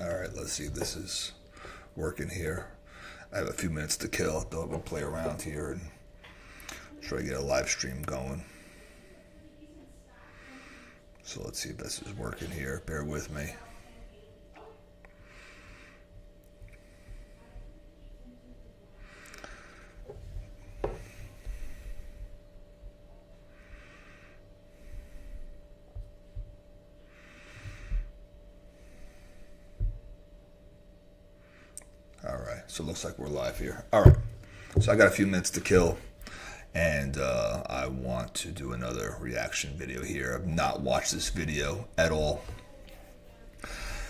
Alright, let's see if this is working here. I have a few minutes to kill. Thought we'll play around here and try to get a live stream going. So let's see if this is working here. Bear with me. Alright, so it looks like we're live here. Alright, so I got a few minutes to kill, and I want to do another reaction video here. I've not watched this video at all.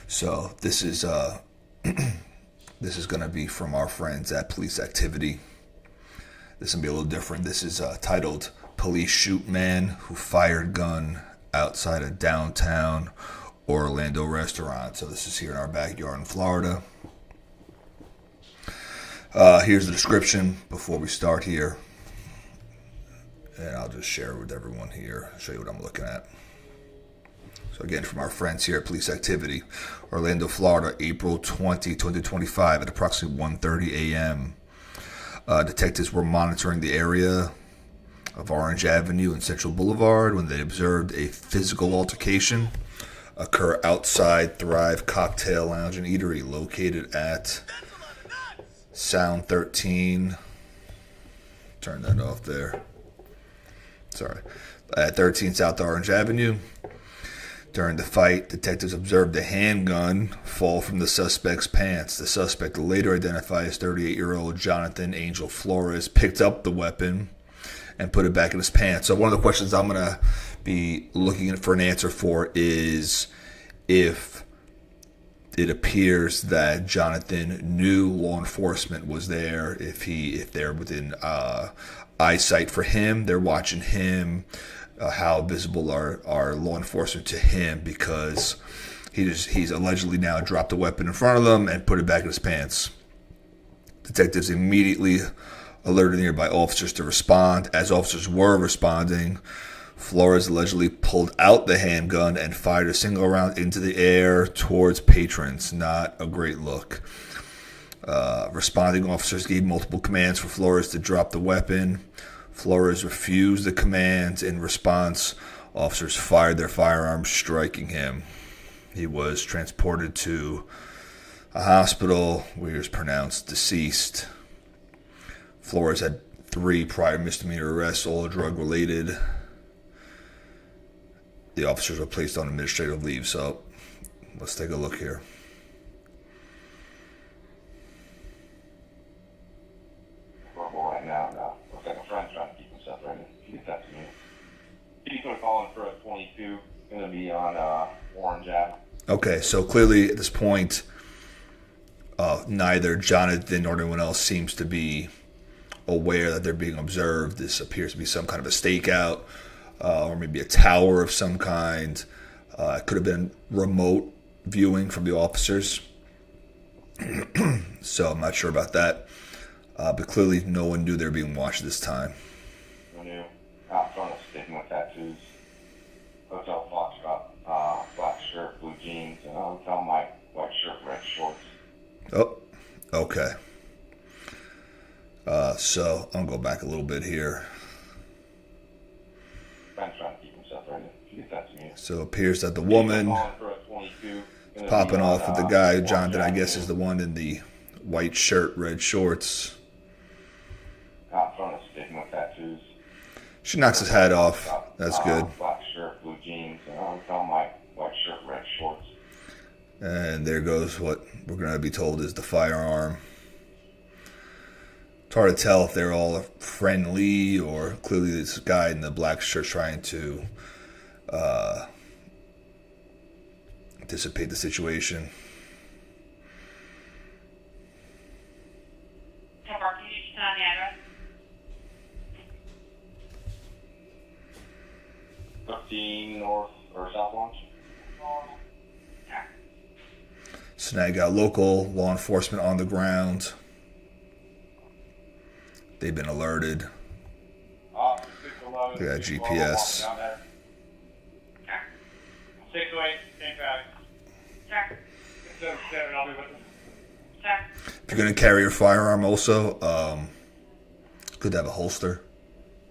So this is this is going to be from our friends at Police Activity. This is going to be a little different. This is titled Police Shoot Man Who Fired Gun Outside a Downtown Orlando Restaurant. So this is here in our backyard in Florida. Here's the description before we start here. And I'll just share it with everyone here, show you what I'm looking at. So again, from our friends here at Police Activity, Orlando, Florida, April 20, 2025 at approximately 1:30 a.m. Detectives were monitoring the area of Orange Avenue and Central Boulevard when they observed a physical altercation occur outside Thrive Cocktail Lounge and Eatery located at Sound 13. Turn that off there. Sorry. At 13 South Orange Avenue. During the fight, detectives observed a handgun fall from the suspect's pants. The suspect, later identified as 38-year-old Jonathan Angel Flores, picked up the weapon and put it back in his pants. So one of the questions I'm going to be looking for an answer for is if it appears that Jonathan knew law enforcement was there, if they're within eyesight for him, they're watching him, how visible are law enforcement to him, because he's allegedly now dropped a weapon in front of them and put it back in his pants. Detectives immediately alerted nearby officers to respond. As officers were responding, Flores allegedly pulled out the handgun and fired a single round into the air towards patrons. Not a great look. Responding officers gave multiple commands for Flores to drop the weapon. Flores refused the commands. In response, officers fired their firearms, striking him. He was transported to a hospital where he was pronounced deceased. Flores had 3 prior misdemeanor arrests, all drug-related. The officers were placed on administrative leave. So let's take a look here. Right now, no. Looks like a friend's trying to keep himself ready. He gets that to me. He's going to call in for a 22. Going to be on Orange Ave. Okay, so clearly at this point, neither Jonathan nor anyone else seems to be aware that they're being observed. This appears to be some kind of a stakeout, or maybe a tower of some kind. It could have been remote viewing from the officers. So I'm not sure about that. But clearly no one knew they were being watched this time. No new. Out front of sticking with tattoos. Hotel Foxtrot. Black shirt, blue jeans, and Hotel Mike, white shirt, red shorts. Oh, okay. So I'm going to go back a little bit here. Friend's trying to keep himself ready. He gets that to me. So it appears that the woman is popping off with the guy. Jonathan, I guess, is the one in the white shirt, red shorts. Out front of sticking with tattoos. She knocks his hat off. That's good. Black shirt, blue jeans, and Hotel Mike, white shirt, red shorts. And there goes what we're going to be told is the firearm. It's hard to tell if they're all friendly or clearly this guy in the black shirt trying to dissipate the situation. Can you just tell the address? 15 North or South Launch. So now you got local law enforcement on the ground. They've been alerted. They got GPS. 608, same traffic. Sure. I'll be with them. Sir. If you're going to carry your firearm also, good to have a holster.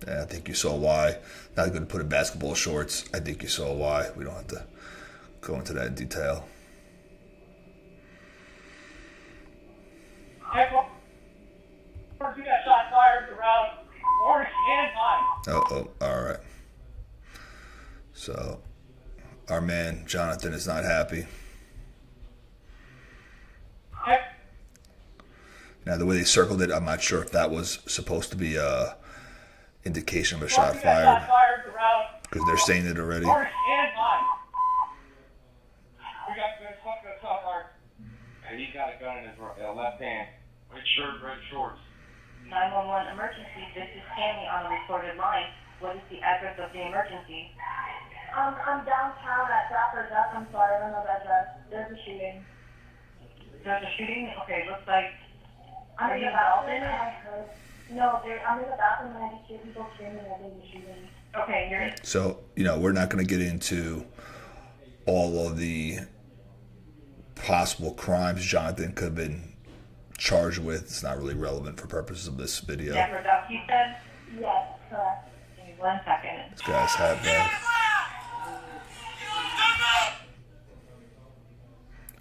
Yeah, I think you saw why. Not good to put in basketball shorts. I think you saw why. We don't have to go into that in detail. We got shot fired around Orange and Pine. Oh, all right. So, our man Jonathan is not happy. Now, the way they circled it, I'm not sure if that was supposed to be a indication of a shot fired, because they're saying it already. Orange and Pine. We got shot fired. And he's got a gun in his left hand. Red shirt, red shorts. 911 emergency. This is Tammy on a recorded line. What is the address of the emergency? I'm downtown at Dapper Duck. I'm sorry, I don't know the address. There's a shooting. There's a shooting? Okay, looks like. I'm Are in you the involved bathroom in and it? I heard. No, I'm in the bathroom and I just hear people screaming and there's a shooting. Okay, you're. So, we're not going to get into all of the possible crimes Jonathan could have been charged with. It's not really relevant for purposes of this video. Dapper Duck, you said? Yes, correct. Give me 1 second. This guy's hat bag.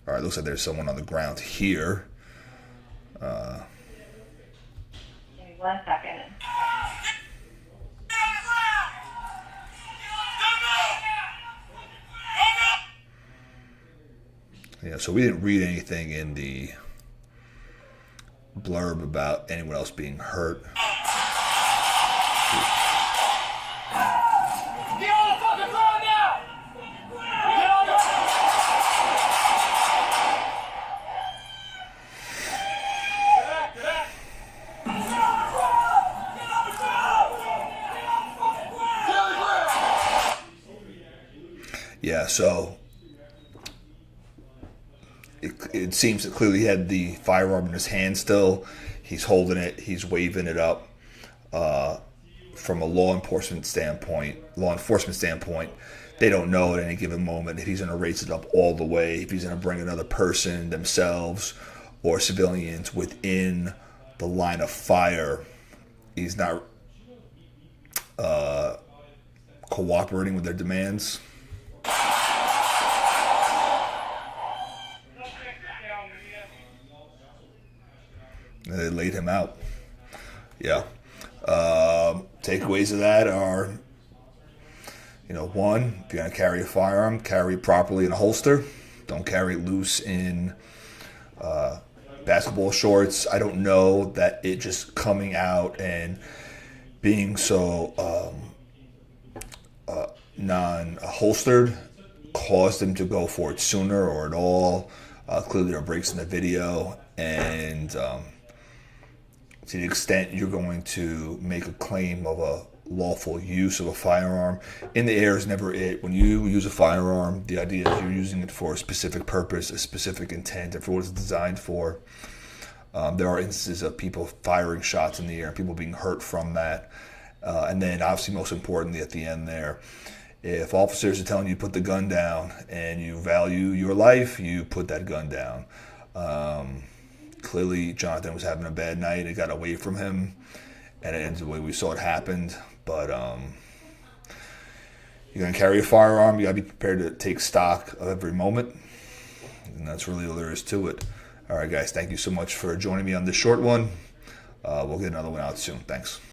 All right, looks like there's someone on the ground here. Give me 1 second. Yeah, so we didn't read anything in the blurb about anyone else being hurt. Get on the fucking ground now! Get on the Get back! Yeah, so it seems that clearly he had the firearm in his hand still. He's holding it. He's waving it up. From a law enforcement standpoint, they don't know at any given moment if he's going to raise it up all the way, if he's going to bring another person, themselves, or civilians within the line of fire. He's not cooperating with their demands. They laid him out. Yeah. Takeaways of that are, one, if you're going to carry a firearm, carry it properly in a holster. Don't carry it loose in basketball shorts. I don't know that it just coming out and being so non-holstered caused him to go for it sooner or at all. Clearly there are breaks in the video, and to the extent you're going to make a claim of a lawful use of a firearm, in the air is never it. When you use a firearm, the idea is you're using it for a specific purpose, a specific intent, and for what it's designed for. There are instances of people firing shots in the air and people being hurt from that. And then obviously most importantly at the end there, if officers are telling you to put the gun down and you value your life, you put that gun down. Clearly, Jonathan was having a bad night. It got away from him, and it ends the way we saw it happened. But you're going to carry a firearm. You got to be prepared to take stock of every moment, and that's really all there is to it. All right, guys, thank you so much for joining me on this short one. We'll get another one out soon. Thanks.